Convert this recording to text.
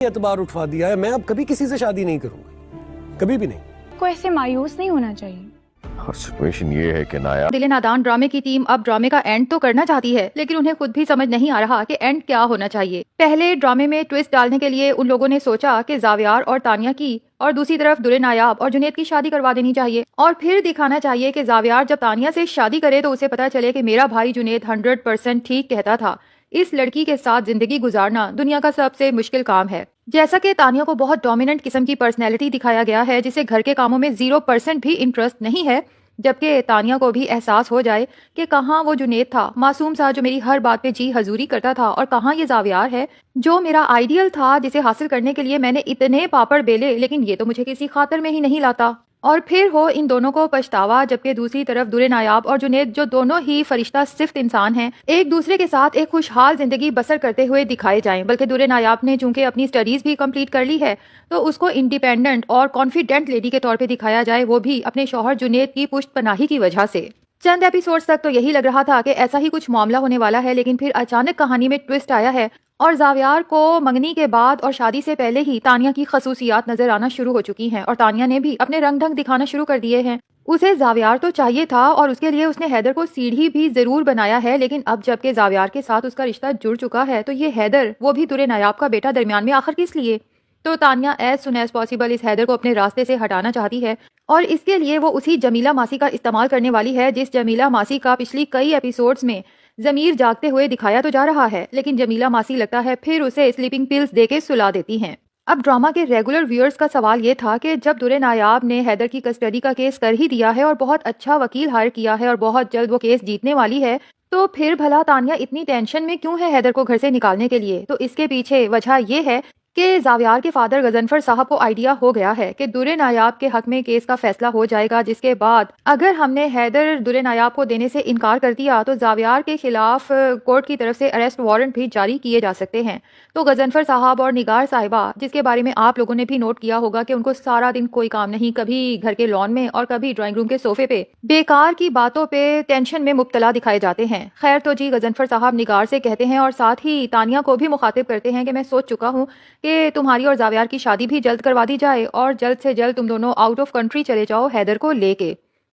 एतबार उठवा दिया है, मैं अब कभी किसी से शादी नहीं करूंगा, कभी भी नहीं। को ऐसे मायूस नहीं होना चाहिए। और सिचुएशन ये है कि नायाब दिल नादान ड्रामे की टीम अब ड्रामे का एंड तो करना चाहती है, लेकिन उन्हें खुद भी समझ नहीं आ रहा कि एंड क्या होना चाहिए। पहले ड्रामे में ट्विस्ट डालने के लिए उन लोगों ने सोचा कि जावियार और तानिया की और दूसरी तरफ दुरे नायाब और जुनैद की शादी करवा देनी चाहिए, और फिर दिखाना चाहिए कि जावियार जब तानिया से शादी करे तो उसे पता चले कि मेरा भाई जुनैद 100% ठीक कहता था। इस लड़की के साथ जिंदगी गुजारना दुनिया का सबसे मुश्किल काम है। जैसा कि तानिया को बहुत डोमिनेंट किस्म की पर्सनैलिटी दिखाया गया है, जिसे घर के कामों में 0% भी इंटरेस्ट नहीं है, जबकि तानिया को भी एहसास हो जाए कि कहाँ वो जुनैद था, मासूम सा जो मेरी हर बात पे जी हजूरी करता था, और कहाँ ये जावियार है जो मेरा आइडियल था, जिसे हासिल करने के लिए मैंने इतने पापड़ बेले, लेकिन ये तो मुझे किसी खातर में ही नहीं लाता। और फिर हो इन दोनों को पछतावा, जबकि दूसरी तरफ दुरे नायाब और जुनैद, जो दोनों ही फरिश्ता सिफ्त इंसान हैं, एक दूसरे के साथ एक खुशहाल जिंदगी बसर करते हुए दिखाए जाएं। बल्कि दुरे नायाब ने चूंकि अपनी स्टडीज भी कंप्लीट कर ली है, तो उसको इंडिपेंडेंट और कॉन्फिडेंट लेडी के तौर पे दिखाया जाए, वो भी अपने शौहर जुनैद की पुश्तपनाही की वजह से। चंद एपिसोड्स तक तो यही लग रहा था कि ऐसा ही कुछ मामला होने वाला है, लेकिन फिर अचानक कहानी में ट्विस्ट आया है और जावियार को मंगनी के बाद और शादी से पहले ही तानिया की खसूसियात नजर आना शुरू हो चुकी हैं, और तानिया ने भी अपने रंग ढंग दिखाना शुरू कर दिए हैं। उसे जावियार तो चाहिए था और उसके लिए उसने हैदर को सीढ़ी भी जरूर बनाया है, लेकिन अब जबकि जावियार के साथ उसका रिश्ता जुड़ चुका है, तो ये हैदर, वो भी दुरे नायाब का बेटा, दरमियान में आखिर किस लिए? तो Tania as soon as possible इस हैदर को अपने रास्ते से हटाना चाहती है, और इसके लिए वो उसी जमीला मासी का इस्तेमाल करने वाली है, जिस जमीला मासी का पिछली कई एपिसोड्स में जमीर जागते हुए दिखाया तो जा रहा है, लेकिन जमीला मासी लगता है फिर उसे स्लीपिंग पिल्स देके सुला देती हैं। अब ड्रामा के रेगुलर व्यूअर्स का सवाल ये था कि जब दुरे नायाब ने हैदर की कस्टडी का केस कर ही दिया है और बहुत अच्छा वकील हायर किया है और बहुत जल्द वो केस जीतने वाली है, तो फिर भला तानिया इतनी टेंशन में क्यों है हैदर को घर से निकालने के लिए? तो इसके पीछे वजह ये है कि जावियार के फादर गजनफर साहब को आइडिया हो गया है कि दुरे नायाब के हक में केस का फैसला हो जाएगा, जिसके बाद अगर हमने हैदर दुरे नायाब को देने से इनकार कर दिया तो जावियार के खिलाफ कोर्ट की तरफ से अरेस्ट वारंट भी जारी किए जा सकते हैं। तो गजनफर साहब और निगार साहिबा, जिसके बारे में आप लोगों ने भी नोट किया होगा कि उनको सारा दिन कोई काम नहीं, कभी घर के लॉन में और कभी ड्राइंग रूम के सोफे पे बेकार की बातों पे टेंशन में मुब्तला दिखाए जाते हैं। खैर तो जी, गजनफर साहब निगार से कहते हैं और साथ ही तानिया को भी मुखातिब करते हैं कि मैं सोच चुका हूँ कि तुम्हारी और जावियार की शादी भी जल्द करवा दी जाए और जल्द से जल्द तुम दोनों आउट ऑफ कंट्री चले जाओ हैदर को लेके।